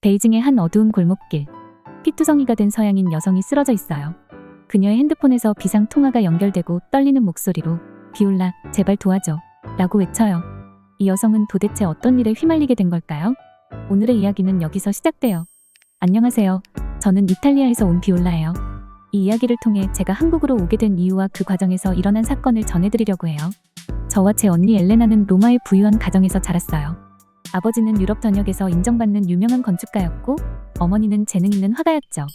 베이징의 한 어두운 골목길. 피투성이가 된 서양인 여성이 쓰러져 있어요. 그녀의 핸드폰에서 비상 통화가 연결되고 떨리는 목소리로 비올라, 제발 도와줘 라고 외쳐요. 이 여성은 도대체 어떤 일에 휘말리게 된 걸까요? 오늘의 이야기는 여기서 시작돼요. 안녕하세요. 저는 이탈리아에서 온 비올라예요. 이 이야기를 통해 제가 한국으로 오게 된 이유와 그 과정에서 일어난 사건을 전해드리려고 해요. 저와 제 언니 엘레나는 로마의 부유한 가정에서 자랐어요. 아버지는 유럽 전역에서 인정받는 유명한 건축가였고 어머니는 재능 있는 화가였죠.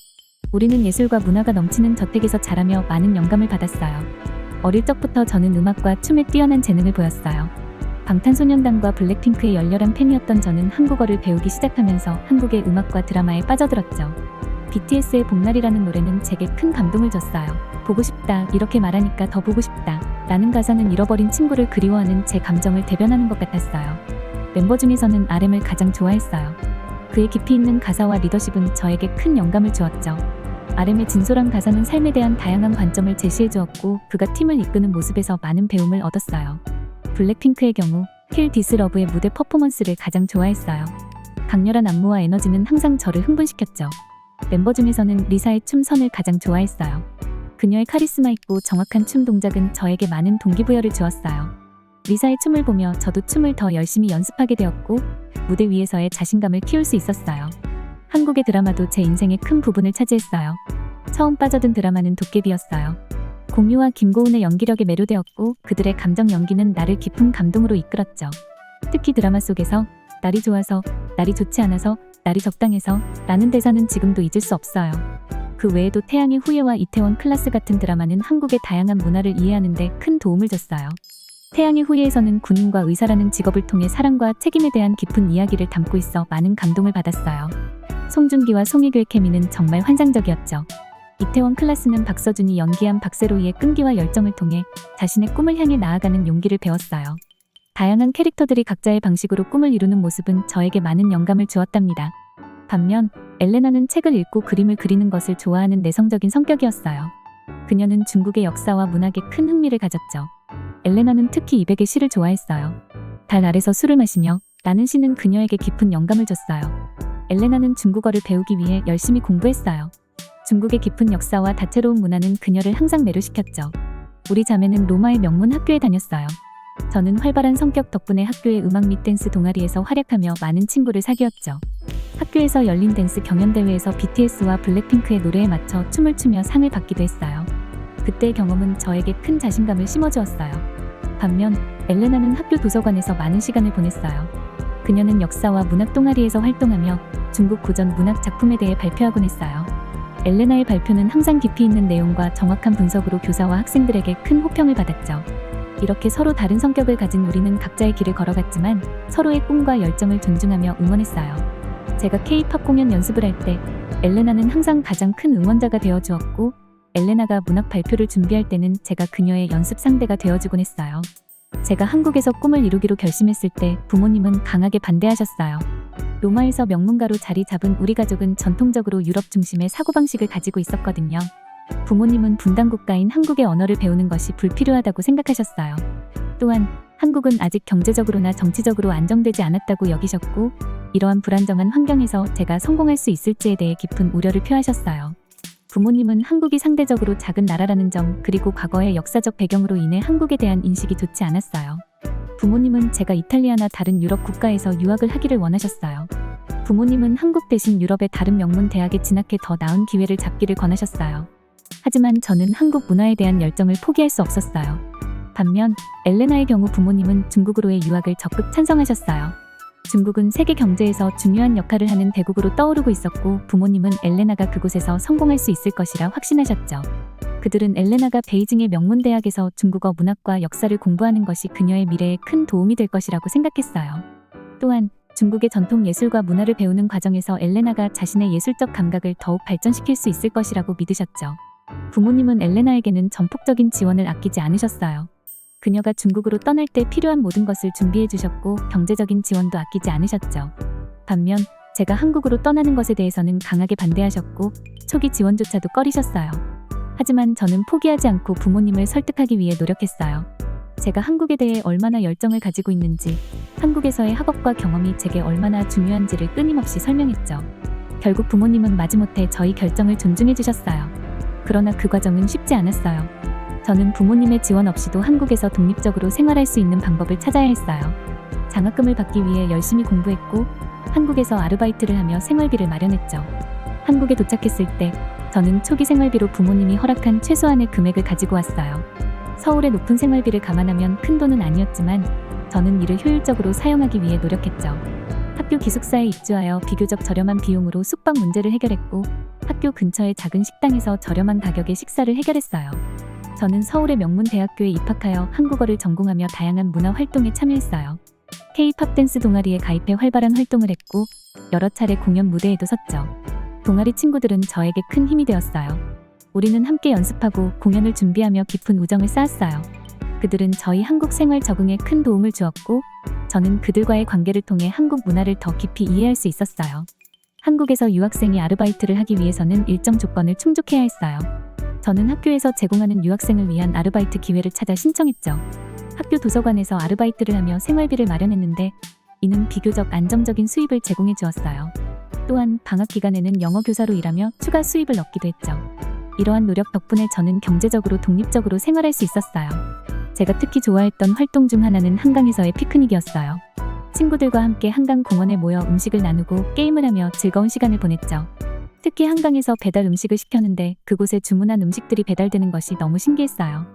우리는 예술과 문화가 넘치는 저택에서 자라며 많은 영감을 받았어요. 어릴 적부터 저는 음악과 춤에 뛰어난 재능을 보였어요. 방탄소년단과 블랙핑크의 열렬한 팬이었던 저는 한국어를 배우기 시작하면서 한국의 음악과 드라마에 빠져들었죠. BTS의 봄날이라는 노래는 제게 큰 감동을 줬어요. 보고 싶다, 이렇게 말하니까 더 보고 싶다 라는 가사는 잃어버린 친구를 그리워하는 제 감정을 대변하는 것 같았어요. 멤버 중에서는 RM을 가장 좋아했어요. 그의 깊이 있는 가사와 리더십은 저에게 큰 영감을 주었죠. RM의 진솔한 가사는 삶에 대한 다양한 관점을 제시해 주었고 그가 팀을 이끄는 모습에서 많은 배움을 얻었어요. 블랙핑크의 경우 힐 디스 러브의 무대 퍼포먼스를 가장 좋아했어요. 강렬한 안무와 에너지는 항상 저를 흥분시켰죠. 멤버 중에서는 리사의 춤 선을 가장 좋아했어요. 그녀의 카리스마 있고 정확한 춤 동작은 저에게 많은 동기부여를 주었어요. 리사의 춤을 보며 저도 춤을 더 열심히 연습하게 되었고 무대 위에서의 자신감을 키울 수 있었어요. 한국의 드라마도 제 인생의 큰 부분을 차지했어요. 처음 빠져든 드라마는 도깨비였어요. 공유와 김고은의 연기력에 매료되었고 그들의 감정 연기는 나를 깊은 감동으로 이끌었죠. 특히 드라마 속에서 날이 좋아서, 날이 좋지 않아서, 날이 적당해서 라는 대사는 지금도 잊을 수 없어요. 그 외에도 태양의 후예와 이태원 클라스 같은 드라마는 한국의 다양한 문화를 이해하는 데 큰 도움을 줬어요. 태양의 후예에서는 군인과 의사라는 직업을 통해 사랑과 책임에 대한 깊은 이야기를 담고 있어 많은 감동을 받았어요. 송중기와 송혜교의 케미는 정말 환상적이었죠. 이태원 클라스는 박서준이 연기한 박세로이의 끈기와 열정을 통해 자신의 꿈을 향해 나아가는 용기를 배웠어요. 다양한 캐릭터들이 각자의 방식으로 꿈을 이루는 모습은 저에게 많은 영감을 주었답니다. 반면 엘레나는 책을 읽고 그림을 그리는 것을 좋아하는 내성적인 성격이었어요. 그녀는 중국의 역사와 문학에 큰 흥미를 가졌죠. 엘레나는 특히 이백의 시를 좋아했어요. 달 아래서 술을 마시며 라는 시는 그녀에게 깊은 영감을 줬어요. 엘레나는 중국어를 배우기 위해 열심히 공부했어요. 중국의 깊은 역사와 다채로운 문화는 그녀를 항상 매료시켰죠. 우리 자매는 로마의 명문 학교에 다녔어요. 저는 활발한 성격 덕분에 학교의 음악 및 댄스 동아리에서 활약하며 많은 친구를 사귀었죠. 학교에서 열린 댄스 경연대회에서 BTS와 블랙핑크의 노래에 맞춰 춤을 추며 상을 받기도 했어요. 그때의 경험은 저에게 큰 자신감을 심어주었어요. 반면 엘레나는 학교 도서관에서 많은 시간을 보냈어요. 그녀는 역사와 문학 동아리에서 활동하며 중국 고전 문학 작품에 대해 발표하곤 했어요. 엘레나의 발표는 항상 깊이 있는 내용과 정확한 분석으로 교사와 학생들에게 큰 호평을 받았죠. 이렇게 서로 다른 성격을 가진 우리는 각자의 길을 걸어갔지만 서로의 꿈과 열정을 존중하며 응원했어요. 제가 K-팝 공연 연습을 할 때 엘레나는 항상 가장 큰 응원자가 되어주었고 엘레나가 문학 발표를 준비할 때는 제가 그녀의 연습 상대가 되어주곤 했어요. 제가 한국에서 꿈을 이루기로 결심했을 때 부모님은 강하게 반대하셨어요. 로마에서 명문가로 자리 잡은 우리 가족은 전통적으로 유럽 중심의 사고방식을 가지고 있었거든요. 부모님은 분단 국가인 한국의 언어를 배우는 것이 불필요하다고 생각하셨어요. 또한 한국은 아직 경제적으로나 정치적으로 안정되지 않았다고 여기셨고 이러한 불안정한 환경에서 제가 성공할 수 있을지에 대해 깊은 우려를 표하셨어요. 부모님은 한국이 상대적으로 작은 나라라는 점 그리고 과거의 역사적 배경으로 인해 한국에 대한 인식이 좋지 않았어요. 부모님은 제가 이탈리아나 다른 유럽 국가에서 유학을 하기를 원하셨어요. 부모님은 한국 대신 유럽의 다른 명문 대학에 진학해 더 나은 기회를 잡기를 권하셨어요. 하지만 저는 한국 문화에 대한 열정을 포기할 수 없었어요. 반면 엘레나의 경우 부모님은 중국으로의 유학을 적극 찬성하셨어요. 중국은 세계 경제에서 중요한 역할을 하는 대국으로 떠오르고 있었고 부모님은 엘레나가 그곳에서 성공할 수 있을 것이라 확신하셨죠. 그들은 엘레나가 베이징의 명문 대학에서 중국어 문학과 역사를 공부하는 것이 그녀의 미래에 큰 도움이 될 것이라고 생각했어요. 또한 중국의 전통 예술과 문화를 배우는 과정에서 엘레나가 자신의 예술적 감각을 더욱 발전시킬 수 있을 것이라고 믿으셨죠. 부모님은 엘레나에게는 전폭적인 지원을 아끼지 않으셨어요. 그녀가 중국으로 떠날 때 필요한 모든 것을 준비해 주셨고 경제적인 지원도 아끼지 않으셨죠. 반면 제가 한국으로 떠나는 것에 대해서는 강하게 반대하셨고 초기 지원조차도 꺼리셨어요. 하지만 저는 포기하지 않고 부모님을 설득하기 위해 노력했어요. 제가 한국에 대해 얼마나 열정을 가지고 있는지, 한국에서의 학업과 경험이 제게 얼마나 중요한지를 끊임없이 설명했죠. 결국 부모님은 마지못해 저희 결정을 존중해 주셨어요. 그러나 그 과정은 쉽지 않았어요. 저는 부모님의 지원 없이도 한국에서 독립적으로 생활할 수 있는 방법을 찾아야 했어요. 장학금을 받기 위해 열심히 공부했고 한국에서 아르바이트를 하며 생활비를 마련했죠. 한국에 도착했을 때 저는 초기 생활비로 부모님이 허락한 최소한의 금액을 가지고 왔어요. 서울의 높은 생활비를 감안하면 큰 돈은 아니었지만 저는 이를 효율적으로 사용하기 위해 노력했죠. 학교 기숙사에 입주하여 비교적 저렴한 비용으로 숙박 문제를 해결했고 학교 근처의 작은 식당에서 저렴한 가격의 식사를 해결했어요. 저는 서울의 명문 대학교에 입학하여 한국어를 전공하며 다양한 문화 활동에 참여했어요. K-팝 댄스 동아리에 가입해 활발한 활동을 했고 여러 차례 공연 무대에도 섰죠. 동아리 친구들은 저에게 큰 힘이 되었어요. 우리는 함께 연습하고 공연을 준비하며 깊은 우정을 쌓았어요. 그들은 저희 한국 생활 적응에 큰 도움을 주었고 저는 그들과의 관계를 통해 한국 문화를 더 깊이 이해할 수 있었어요. 한국에서 유학생이 아르바이트를 하기 위해서는 일정 조건을 충족해야 했어요. 저는 학교에서 제공하는 유학생을 위한 아르바이트 기회를 찾아 신청했죠. 학교 도서관에서 아르바이트를 하며 생활비를 마련했는데 이는 비교적 안정적인 수입을 제공해 주었어요. 또한 방학 기간에는 영어 교사로 일하며 추가 수입을 얻기도 했죠. 이러한 노력 덕분에 저는 경제적으로 독립적으로 생활할 수 있었어요. 제가 특히 좋아했던 활동 중 하나는 한강에서의 피크닉이었어요. 친구들과 함께 한강 공원에 모여 음식을 나누고 게임을 하며 즐거운 시간을 보냈죠. 특히 한강에서 배달 음식을 시켰는데 그곳에 주문한 음식들이 배달되는 것이 너무 신기했어요.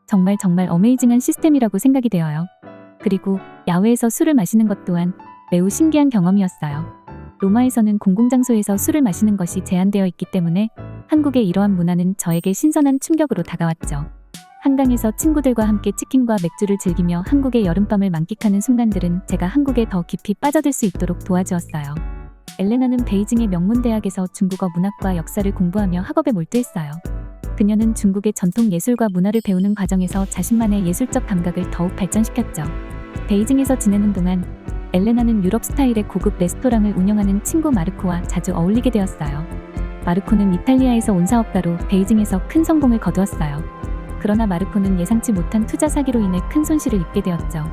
정말 어메이징한 시스템이라고 생각이 되어요. 그리고 야외에서 술을 마시는 것 또한 매우 신기한 경험이었어요. 로마에서는 공공장소에서 술을 마시는 것이 제한되어 있기 때문에 한국의 이러한 문화는 저에게 신선한 충격으로 다가왔죠. 한강에서 친구들과 함께 치킨과 맥주를 즐기며 한국의 여름밤을 만끽하는 순간들은 제가 한국에 더 깊이 빠져들 수 있도록 도와주었어요. 엘레나는 베이징의 명문대학에서 중국어 문학과 역사를 공부하며 학업에 몰두했어요. 그녀는 중국의 전통 예술과 문화를 배우는 과정에서 자신만의 예술적 감각을 더욱 발전시켰죠. 베이징에서 지내는 동안 엘레나는 유럽 스타일의 고급 레스토랑을 운영하는 친구 마르코와 자주 어울리게 되었어요. 마르코는 이탈리아에서 온 사업가로 베이징에서 큰 성공을 거두었어요. 그러나 마르코는 예상치 못한 투자 사기로 인해 큰 손실을 입게 되었죠.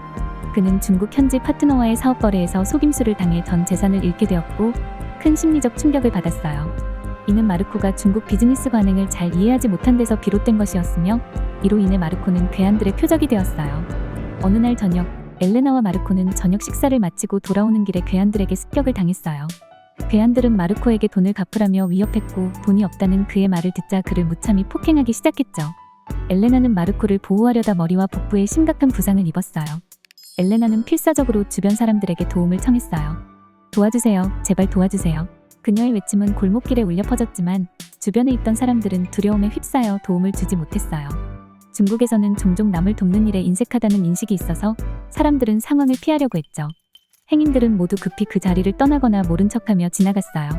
그는 중국 현지 파트너와의 사업 거래에서 속임수를 당해 전 재산을 잃게 되었고 큰 심리적 충격을 받았어요. 이는 마르코가 중국 비즈니스 관행을 잘 이해하지 못한 데서 비롯된 것이었으며 이로 인해 마르코는 괴한들의 표적이 되었어요. 어느 날 저녁 엘레나와 마르코는 저녁 식사를 마치고 돌아오는 길에 괴한들에게 습격을 당했어요. 괴한들은 마르코에게 돈을 갚으라며 위협했고 돈이 없다는 그의 말을 듣자 그를 무참히 폭행하기 시작했죠. 엘레나는 마르코를 보호하려다 머리와 복부에 심각한 부상을 입었어요. 엘레나는 필사적으로 주변 사람들에게 도움을 청했어요. 도와주세요. 제발 도와주세요. 그녀의 외침은 골목길에 울려 퍼졌지만 주변에 있던 사람들은 두려움에 휩싸여 도움을 주지 못했어요. 중국에서는 종종 남을 돕는 일에 인색하다는 인식이 있어서 사람들은 상황을 피하려고 했죠. 행인들은 모두 급히 그 자리를 떠나거나 모른 척하며 지나갔어요.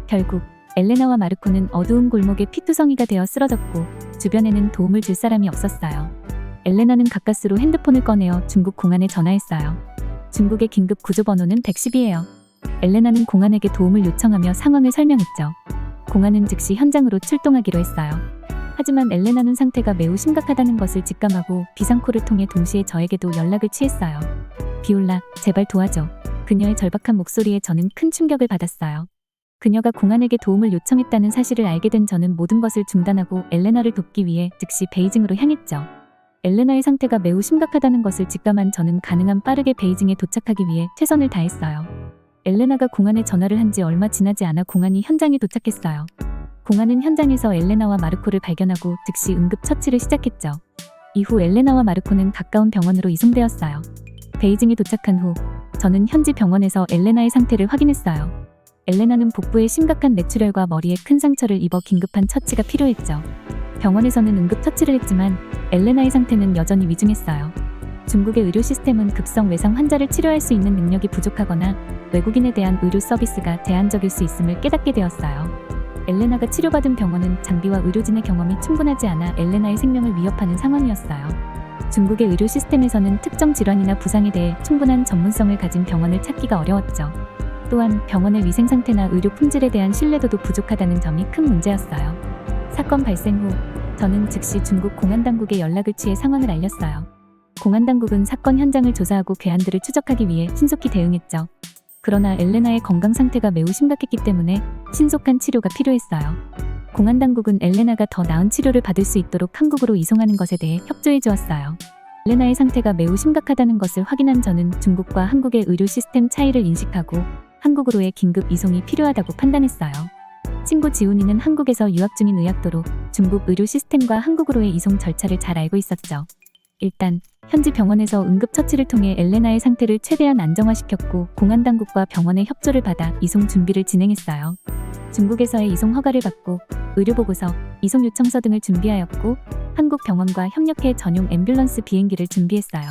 결국 엘레나와 마르코는 어두운 골목에 피투성이가 되어 쓰러졌고 주변에는 도움을 줄 사람이 없었어요. 엘레나는 가까스로 핸드폰을 꺼내어 중국 공안에 전화했어요. 중국의 긴급 구조 번호는 110이에요. 엘레나는 공안에게 도움을 요청하며 상황을 설명했죠. 공안은 즉시 현장으로 출동하기로 했어요. 하지만 엘레나는 상태가 매우 심각하다는 것을 직감하고 비상콜을 통해 동시에 저에게도 연락을 취했어요. 비올라, 제발 도와줘. 그녀의 절박한 목소리에 저는 큰 충격을 받았어요. 그녀가 공안에게 도움을 요청했다는 사실을 알게 된 저는 모든 것을 중단하고 엘레나를 돕기 위해 즉시 베이징으로 향했죠. 엘레나의 상태가 매우 심각하다는 것을 직감한 저는 가능한 빠르게 베이징에 도착하기 위해 최선을 다했어요. 엘레나가 공안에 전화를 한 지 얼마 지나지 않아 공안이 현장에 도착했어요. 공안은 현장에서 엘레나와 마르코를 발견하고 즉시 응급 처치를 시작했죠. 이후 엘레나와 마르코는 가까운 병원으로 이송되었어요. 베이징에 도착한 후 저는 현지 병원에서 엘레나의 상태를 확인했어요. 엘레나는 복부에 심각한 뇌출혈과 머리에 큰 상처를 입어 긴급한 처치가 필요했죠. 병원에서는 응급 처치를 했지만 엘레나의 상태는 여전히 위중했어요. 중국의 의료 시스템은 급성 외상 환자를 치료할 수 있는 능력이 부족하거나 외국인에 대한 의료 서비스가 제한적일 수 있음을 깨닫게 되었어요. 엘레나가 치료받은 병원은 장비와 의료진의 경험이 충분하지 않아 엘레나의 생명을 위협하는 상황이었어요. 중국의 의료 시스템에서는 특정 질환이나 부상에 대해 충분한 전문성을 가진 병원을 찾기가 어려웠죠. 또한 병원의 위생 상태나 의료 품질에 대한 신뢰도도 부족하다는 점이 큰 문제였어요. 사건 발생 후 저는 즉시 중국 공안 당국에 연락을 취해 상황을 알렸어요. 공안당국은 사건 현장을 조사하고 괴한들을 추적하기 위해 신속히 대응했죠. 그러나 엘레나의 건강 상태가 매우 심각했기 때문에 신속한 치료가 필요했어요. 공안당국은 엘레나가 더 나은 치료를 받을 수 있도록 한국으로 이송하는 것에 대해 협조해 주었어요. 엘레나의 상태가 매우 심각하다는 것을 확인한 저는 중국과 한국의 의료 시스템 차이를 인식하고 한국으로의 긴급 이송이 필요하다고 판단했어요. 친구 지훈이는 한국에서 유학 중인 의학도로 중국 의료 시스템과 한국으로의 이송 절차를 잘 알고 있었죠. 일단 현지 병원에서 응급처치를 통해 엘레나의 상태를 최대한 안정화시켰고 공안당국과 병원의 협조를 받아 이송 준비를 진행했어요. 중국에서의 이송 허가를 받고 의료보고서, 이송 요청서 등을 준비하였고 한국 병원과 협력해 전용 앰뷸런스 비행기를 준비했어요.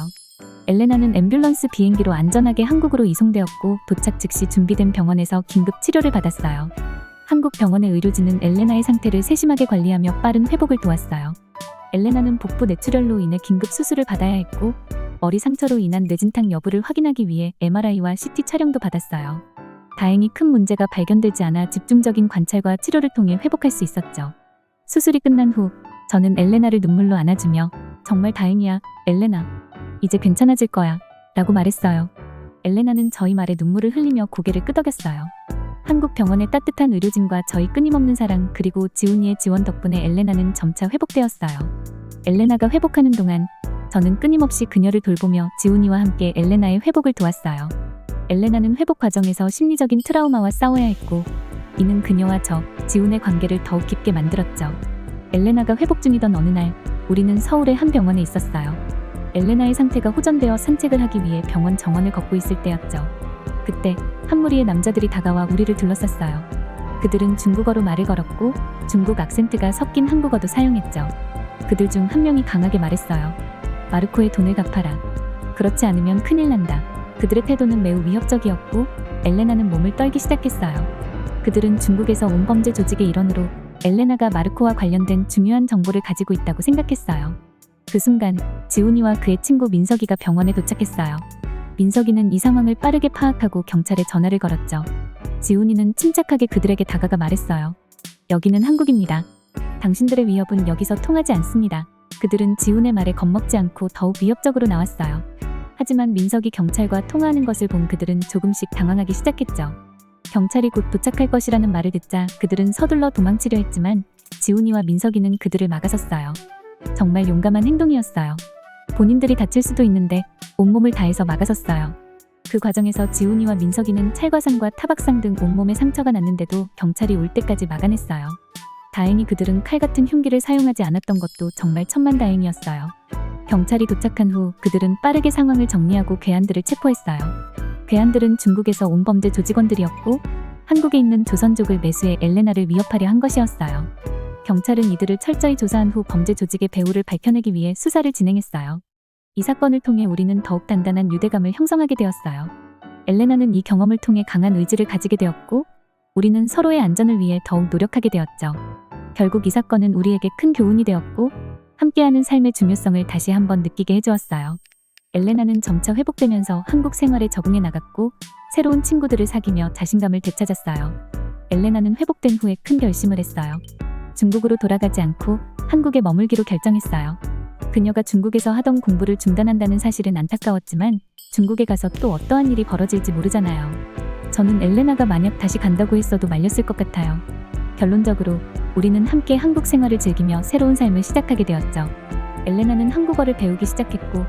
엘레나는 앰뷸런스 비행기로 안전하게 한국으로 이송되었고 도착 즉시 준비된 병원에서 긴급 치료를 받았어요. 한국 병원의 의료진은 엘레나의 상태를 세심하게 관리하며 빠른 회복을 도왔어요. 엘레나는 복부 뇌출혈로 인해 긴급 수술을 받아야 했고 머리 상처로 인한 뇌진탕 여부를 확인하기 위해 MRI와 CT 촬영도 받았어요. 다행히 큰 문제가 발견되지 않아 집중적인 관찰과 치료를 통해 회복할 수 있었죠. 수술이 끝난 후 저는 엘레나를 눈물로 안아주며 정말 다행이야, 엘레나. 이제 괜찮아질 거야 라고 말했어요. 엘레나는 저희 말에 눈물을 흘리며 고개를 끄덕였어요. 한국 병원의 따뜻한 의료진과 저희 끊임없는 사랑 그리고 지훈이의 지원 덕분에 엘레나는 점차 회복되었어요. 엘레나가 회복하는 동안 저는 끊임없이 그녀를 돌보며 지훈이와 함께 엘레나의 회복을 도왔어요. 엘레나는 회복 과정에서 심리적인 트라우마와 싸워야 했고 이는 그녀와 저, 지훈의 관계를 더욱 깊게 만들었죠. 엘레나가 회복 중이던 어느 날 우리는 서울의 한 병원에 있었어요. 엘레나의 상태가 호전되어 산책을 하기 위해 병원 정원을 걷고 있을 때였죠. 그때 한 무리의 남자들이 다가와 우리를 둘러쌌어요. 그들은 중국어로 말을 걸었고 중국 악센트가 섞인 한국어도 사용했죠. 그들 중 한 명이 강하게 말했어요. 마르코의 돈을 갚아라. 그렇지 않으면 큰일 난다. 그들의 태도는 매우 위협적이었고 엘레나는 몸을 떨기 시작했어요. 그들은 중국에서 온 범죄 조직의 일원으로 엘레나가 마르코와 관련된 중요한 정보를 가지고 있다고 생각했어요. 그 순간 지훈이와 그의 친구 민석이가 병원에 도착했어요. 민석이는 이 상황을 빠르게 파악하고 경찰에 전화를 걸었죠. 지훈이는 침착하게 그들에게 다가가 말했어요. 여기는 한국입니다. 당신들의 위협은 여기서 통하지 않습니다. 그들은 지훈의 말에 겁먹지 않고 더욱 위협적으로 나왔어요. 하지만 민석이 경찰과 통화하는 것을 본 그들은 조금씩 당황하기 시작했죠. 경찰이 곧 도착할 것이라는 말을 듣자 그들은 서둘러 도망치려 했지만 지훈이와 민석이는 그들을 막아섰어요. 정말 용감한 행동이었어요. 본인들이 다칠 수도 있는데 온몸을 다해서 막아섰어요. 그 과정에서 지훈이와 민석이는 찰과상과 타박상 등 온몸에 상처가 났는데도 경찰이 올 때까지 막아냈어요. 다행히 그들은 칼 같은 흉기를 사용하지 않았던 것도 정말 천만다행이었어요. 경찰이 도착한 후 그들은 빠르게 상황을 정리하고 괴한들을 체포했어요. 괴한들은 중국에서 온 범죄 조직원들이었고 한국에 있는 조선족을 매수해 엘레나를 위협하려 한 것이었어요. 경찰은 이들을 철저히 조사한 후 범죄 조직의 배후를 밝혀내기 위해 수사를 진행했어요. 이 사건을 통해 우리는 더욱 단단한 유대감을 형성하게 되었어요. 엘레나는 이 경험을 통해 강한 의지를 가지게 되었고 우리는 서로의 안전을 위해 더욱 노력하게 되었죠. 결국 이 사건은 우리에게 큰 교훈이 되었고 함께하는 삶의 중요성을 다시 한번 느끼게 해주었어요. 엘레나는 점차 회복되면서 한국 생활에 적응해 나갔고 새로운 친구들을 사귀며 자신감을 되찾았어요. 엘레나는 회복된 후에 큰 결심을 했어요. 중국으로 돌아가지 않고 한국에 머물기로 결정했어요. 그녀가 중국에서 하던 공부를 중단한다는 사실은 안타까웠지만 중국에 가서 또 어떠한 일이 벌어질지 모르잖아요. 저는 엘레나가 만약 다시 간다고 했어도 말렸을 것 같아요. 결론적으로 우리는 함께 한국 생활을 즐기며 새로운 삶을 시작하게 되었죠. 엘레나는 한국어를 배우기 시작했고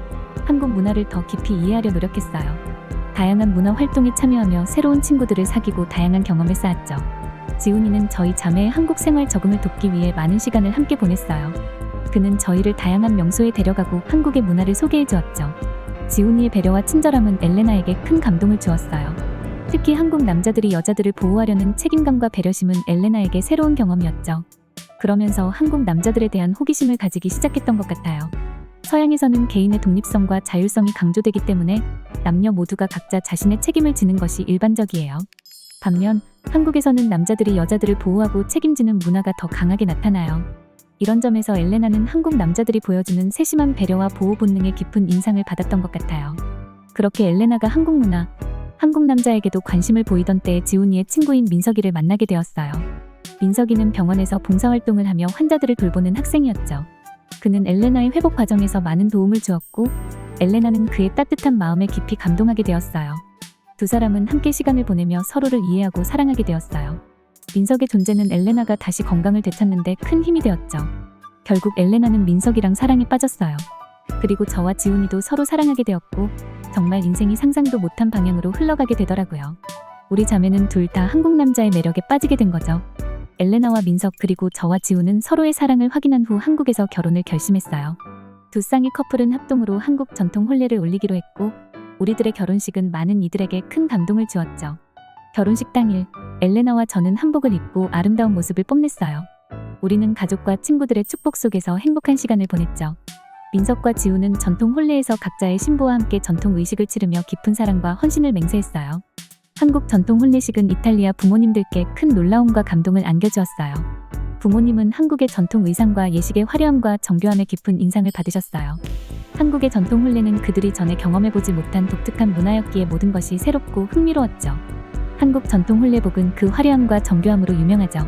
한국 문화를 더 깊이 이해하려 노력했어요. 다양한 문화 활동에 참여하며 새로운 친구들을 사귀고 다양한 경험을 쌓았죠. 지훈이는 저희 자매의 한국 생활 적응을 돕기 위해 많은 시간을 함께 보냈어요. 그는 저희를 다양한 명소에 데려가고 한국의 문화를 소개해 주었죠. 지훈이의 배려와 친절함은 엘레나에게 큰 감동을 주었어요. 특히 한국 남자들이 여자들을 보호하려는 책임감과 배려심은 엘레나에게 새로운 경험이었죠. 그러면서 한국 남자들에 대한 호기심을 가지기 시작했던 것 같아요. 서양에서는 개인의 독립성과 자율성이 강조되기 때문에 남녀 모두가 각자 자신의 책임을 지는 것이 일반적이에요. 반면 한국에서는 남자들이 여자들을 보호하고 책임지는 문화가 더 강하게 나타나요. 이런 점에서 엘레나는 한국 남자들이 보여주는 세심한 배려와 보호 본능에 깊은 인상을 받았던 것 같아요. 그렇게 엘레나가 한국 문화, 한국 남자에게도 관심을 보이던 때에 지훈이의 친구인 민석이를 만나게 되었어요. 민석이는 병원에서 봉사활동을 하며 환자들을 돌보는 학생이었죠. 그는 엘레나의 회복 과정에서 많은 도움을 주었고 엘레나는 그의 따뜻한 마음에 깊이 감동하게 되었어요. 두 사람은 함께 시간을 보내며 서로를 이해하고 사랑하게 되었어요. 민석의 존재는 엘레나가 다시 건강을 되찾는데 큰 힘이 되었죠. 결국 엘레나는 민석이랑 사랑에 빠졌어요. 그리고 저와 지훈이도 서로 사랑하게 되었고 정말 인생이 상상도 못한 방향으로 흘러가게 되더라고요. 우리 자매는 둘 다 한국 남자의 매력에 빠지게 된 거죠. 엘레나와 민석 그리고 저와 지훈은 서로의 사랑을 확인한 후 한국에서 결혼을 결심했어요. 두 쌍의 커플은 합동으로 한국 전통 혼례를 올리기로 했고 우리들의 결혼식은 많은 이들에게 큰 감동을 주었죠. 결혼식 당일 엘레나와 저는 한복을 입고 아름다운 모습을 뽐냈어요. 우리는 가족과 친구들의 축복 속에서 행복한 시간을 보냈죠. 민석과 지우는 전통 혼례에서 각자의 신부와 함께 전통 의식을 치르며 깊은 사랑과 헌신을 맹세했어요. 한국 전통 혼례식은 이탈리아 부모님들께 큰 놀라움과 감동을 안겨주었어요. 부모님은 한국의 전통 의상과 예식의 화려함과 정교함에 깊은 인상을 받으셨어요. 한국의 전통 혼례는 그들이 전에 경험해보지 못한 독특한 문화였기에 모든 것이 새롭고 흥미로웠죠. 한국 전통 혼례복은 그 화려함과 정교함으로 유명하죠.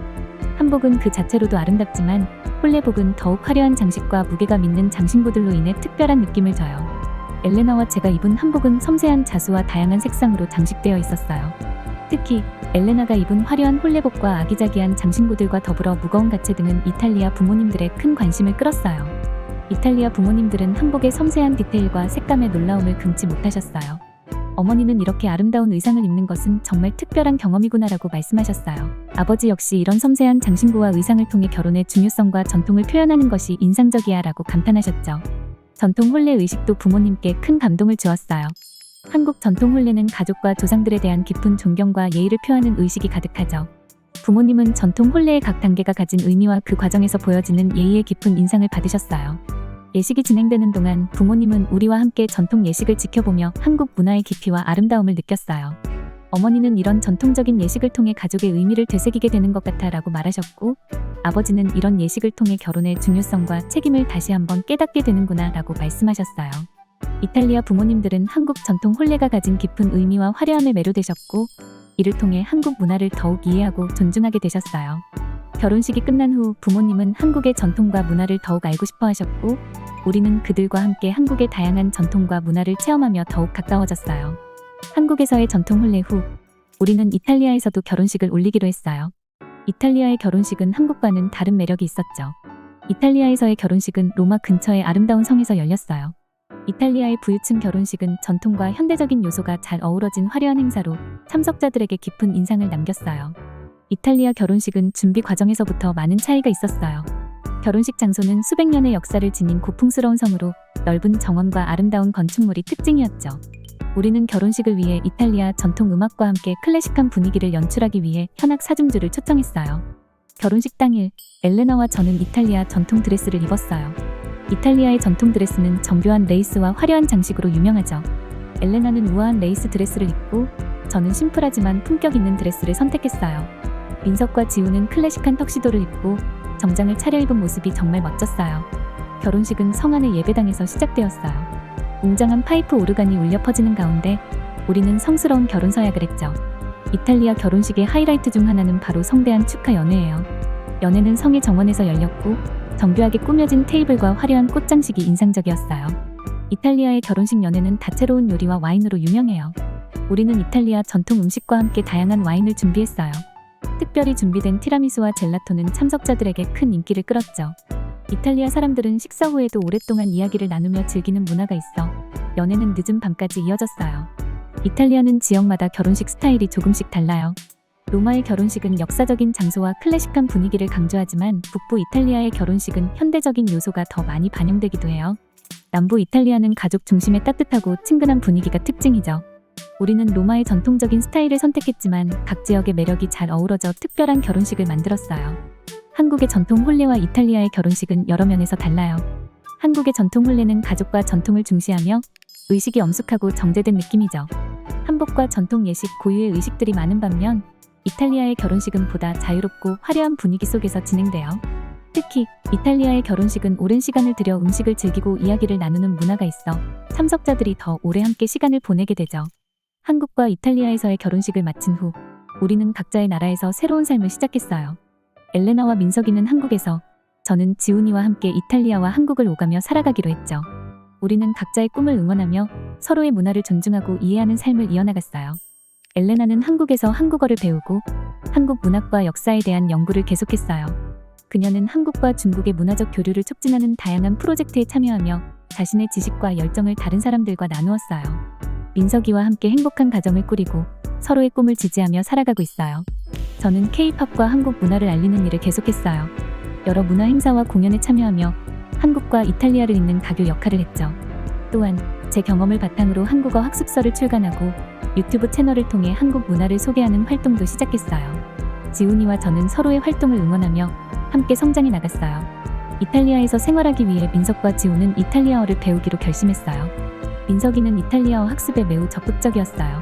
한복은 그 자체로도 아름답지만 혼례복은 더욱 화려한 장식과 무게감 있는 장신구들로 인해 특별한 느낌을 줘요. 엘레나와 제가 입은 한복은 섬세한 자수와 다양한 색상으로 장식되어 있었어요. 특히 엘레나가 입은 화려한 혼례복과 아기자기한 장신구들과 더불어 무거운 가채 등은 이탈리아 부모님들의 큰 관심을 끌었어요. 이탈리아 부모님들은 한복의 섬세한 디테일과 색감의 놀라움을 금치 못하셨어요. 어머니는 이렇게 아름다운 의상을 입는 것은 정말 특별한 경험이구나라고 말씀하셨어요. 아버지 역시 이런 섬세한 장신구와 의상을 통해 결혼의 중요성과 전통을 표현하는 것이 인상적이야 라고 감탄하셨죠. 전통 혼례 의식도 부모님께 큰 감동을 주었어요. 한국 전통 혼례는 가족과 조상들에 대한 깊은 존경과 예의를 표하는 의식이 가득하죠. 부모님은 전통 혼례의 각 단계가 가진 의미와 그 과정에서 보여지는 예의의 깊은 인상을 받으셨어요. 예식이 진행되는 동안 부모님은 우리와 함께 전통 예식을 지켜보며 한국 문화의 깊이와 아름다움을 느꼈어요. 어머니는 이런 전통적인 예식을 통해 가족의 의미를 되새기게 되는 것 같아 라고 말하셨고 아버지는 이런 예식을 통해 결혼의 중요성과 책임을 다시 한번 깨닫게 되는구나 라고 말씀하셨어요. 이탈리아 부모님들은 한국 전통 혼례가 가진 깊은 의미와 화려함에 매료되셨고 이를 통해 한국 문화를 더욱 이해하고 존중하게 되셨어요. 결혼식이 끝난 후 부모님은 한국의 전통과 문화를 더욱 알고 싶어 하셨고 우리는 그들과 함께 한국의 다양한 전통과 문화를 체험하며 더욱 가까워졌어요. 한국에서의 전통 혼례 후 우리는 이탈리아에서도 결혼식을 올리기로 했어요. 이탈리아의 결혼식은 한국과는 다른 매력이 있었죠. 이탈리아에서의 결혼식은 로마 근처의 아름다운 성에서 열렸어요. 이탈리아의 부유층 결혼식은 전통과 현대적인 요소가 잘 어우러진 화려한 행사로 참석자들에게 깊은 인상을 남겼어요. 이탈리아 결혼식은 준비 과정에서부터 많은 차이가 있었어요. 결혼식 장소는 수백 년의 역사를 지닌 고풍스러운 성으로 넓은 정원과 아름다운 건축물이 특징이었죠. 우리는 결혼식을 위해 이탈리아 전통 음악과 함께 클래식한 분위기를 연출하기 위해 현악 사중주를 초청했어요. 결혼식 당일 엘레나와 저는 이탈리아 전통 드레스를 입었어요. 이탈리아의 전통 드레스는 정교한 레이스와 화려한 장식으로 유명하죠. 엘레나는 우아한 레이스 드레스를 입고 저는 심플하지만 품격 있는 드레스를 선택했어요. 민석과 지우는 클래식한 턱시도를 입고 정장을 차려입은 모습이 정말 멋졌어요. 결혼식은 성 안의 예배당에서 시작되었어요. 웅장한 파이프 오르간이 울려 퍼지는 가운데 우리는 성스러운 결혼 서약을 했죠. 이탈리아 결혼식의 하이라이트 중 하나는 바로 성대한 축하 연회예요. 연회는 성의 정원에서 열렸고 정교하게 꾸며진 테이블과 화려한 꽃장식이 인상적이었어요. 이탈리아의 결혼식 연회는 다채로운 요리와 와인으로 유명해요. 우리는 이탈리아 전통 음식과 함께 다양한 와인을 준비했어요. 특별히 준비된 티라미수와 젤라토는 참석자들에게 큰 인기를 끌었죠. 이탈리아 사람들은 식사 후에도 오랫동안 이야기를 나누며 즐기는 문화가 있어 연회는 늦은 밤까지 이어졌어요. 이탈리아는 지역마다 결혼식 스타일이 조금씩 달라요. 로마의 결혼식은 역사적인 장소와 클래식한 분위기를 강조하지만 북부 이탈리아의 결혼식은 현대적인 요소가 더 많이 반영되기도 해요. 남부 이탈리아는 가족 중심의 따뜻하고 친근한 분위기가 특징이죠. 우리는 로마의 전통적인 스타일을 선택했지만 각 지역의 매력이 잘 어우러져 특별한 결혼식을 만들었어요. 한국의 전통 혼례와 이탈리아의 결혼식은 여러 면에서 달라요. 한국의 전통 혼례는 가족과 전통을 중시하며 의식이 엄숙하고 정제된 느낌이죠. 한복과 전통 예식, 고유의 의식들이 많은 반면 이탈리아의 결혼식은 보다 자유롭고 화려한 분위기 속에서 진행돼요. 특히 이탈리아의 결혼식은 오랜 시간을 들여 음식을 즐기고 이야기를 나누는 문화가 있어 참석자들이 더 오래 함께 시간을 보내게 되죠. 한국과 이탈리아에서의 결혼식을 마친 후 우리는 각자의 나라에서 새로운 삶을 시작했어요. 엘레나와 민석이는 한국에서, 저는 지훈이와 함께 이탈리아와 한국을 오가며 살아가기로 했죠. 우리는 각자의 꿈을 응원하며 서로의 문화를 존중하고 이해하는 삶을 이어나갔어요. 엘레나는 한국에서 한국어를 배우고 한국 문학과 역사에 대한 연구를 계속했어요. 그녀는 한국과 중국의 문화적 교류를 촉진하는 다양한 프로젝트에 참여하며 자신의 지식과 열정을 다른 사람들과 나누었어요. 민석이와 함께 행복한 가정을 꾸리고 서로의 꿈을 지지하며 살아가고 있어요. 저는 K-팝과 한국 문화를 알리는 일을 계속했어요. 여러 문화 행사와 공연에 참여하며 한국과 이탈리아를 잇는 가교 역할을 했죠. 또한 제 경험을 바탕으로 한국어 학습서를 출간하고 유튜브 채널을 통해 한국 문화를 소개하는 활동도 시작했어요. 지훈이와 저는 서로의 활동을 응원하며 함께 성장해 나갔어요. 이탈리아에서 생활하기 위해 민석과 지훈은 이탈리아어를 배우기로 결심했어요. 민석이는 이탈리아어 학습에 매우 적극적이었어요.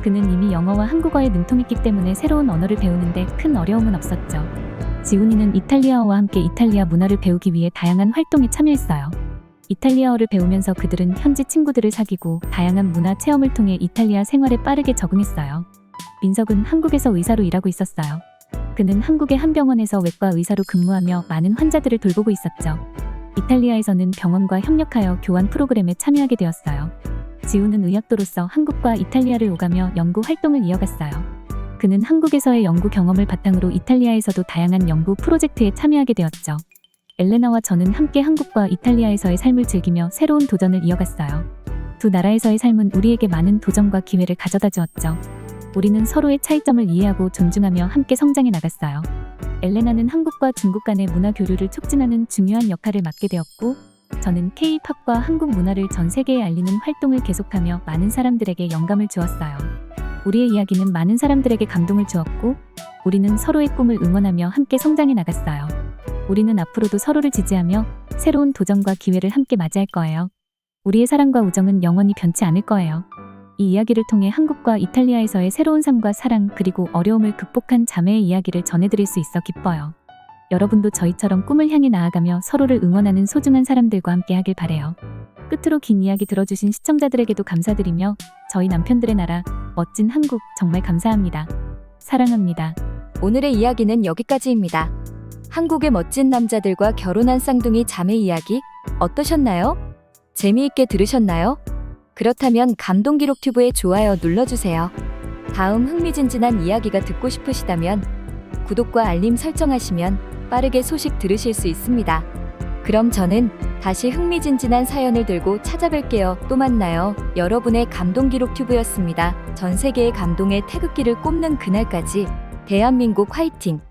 그는 이미 영어와 한국어에 능통했기 때문에 새로운 언어를 배우는데 큰 어려움은 없었죠. 지훈이는 이탈리아어와 함께 이탈리아 문화를 배우기 위해 다양한 활동에 참여했어요. 이탈리아어를 배우면서 그들은 현지 친구들을 사귀고 다양한 문화 체험을 통해 이탈리아 생활에 빠르게 적응했어요. 민석은 한국에서 의사로 일하고 있었어요. 그는 한국의 한 병원에서 외과 의사로 근무하며 많은 환자들을 돌보고 있었죠. 이탈리아에서는 병원과 협력하여 교환 프로그램에 참여하게 되었어요. 지훈은 의학도로서 한국과 이탈리아를 오가며 연구 활동을 이어갔어요. 그는 한국에서의 연구 경험을 바탕으로 이탈리아에서도 다양한 연구 프로젝트에 참여하게 되었죠. 엘레나와 저는 함께 한국과 이탈리아에서의 삶을 즐기며 새로운 도전을 이어갔어요. 두 나라에서의 삶은 우리에게 많은 도전과 기회를 가져다 주었죠. 우리는 서로의 차이점을 이해하고 존중하며 함께 성장해 나갔어요. 엘레나는 한국과 중국 간의 문화 교류를 촉진하는 중요한 역할을 맡게 되었고, 저는 K-팝과 한국 문화를 전 세계에 알리는 활동을 계속하며 많은 사람들에게 영감을 주었어요. 우리의 이야기는 많은 사람들에게 감동을 주었고, 우리는 서로의 꿈을 응원하며 함께 성장해 나갔어요. 우리는 앞으로도 서로를 지지하며 새로운 도전과 기회를 함께 맞이할 거예요. 우리의 사랑과 우정은 영원히 변치 않을 거예요. 이 이야기를 통해 한국과 이탈리아에서의 새로운 삶과 사랑 그리고 어려움을 극복한 자매의 이야기를 전해드릴 수 있어 기뻐요. 여러분도 저희처럼 꿈을 향해 나아가며 서로를 응원하는 소중한 사람들과 함께 하길 바래요. 끝으로 긴 이야기 들어주신 시청자들에게도 감사드리며 저희 남편들의 나라 멋진 한국 정말 감사합니다. 사랑합니다. 오늘의 이야기는 여기까지입니다. 한국의 멋진 남자들과 결혼한 쌍둥이 자매 이야기 어떠셨나요? 재미있게 들으셨나요? 그렇다면 감동기록튜브에 좋아요 눌러주세요. 다음 흥미진진한 이야기가 듣고 싶으시다면 구독과 알림 설정하시면 빠르게 소식 들으실 수 있습니다. 그럼 저는 다시 흥미진진한 사연을 들고 찾아뵐게요. 또 만나요. 여러분의 감동기록튜브였습니다. 전 세계의 감동의 태극기를 꼽는 그날까지 대한민국 화이팅!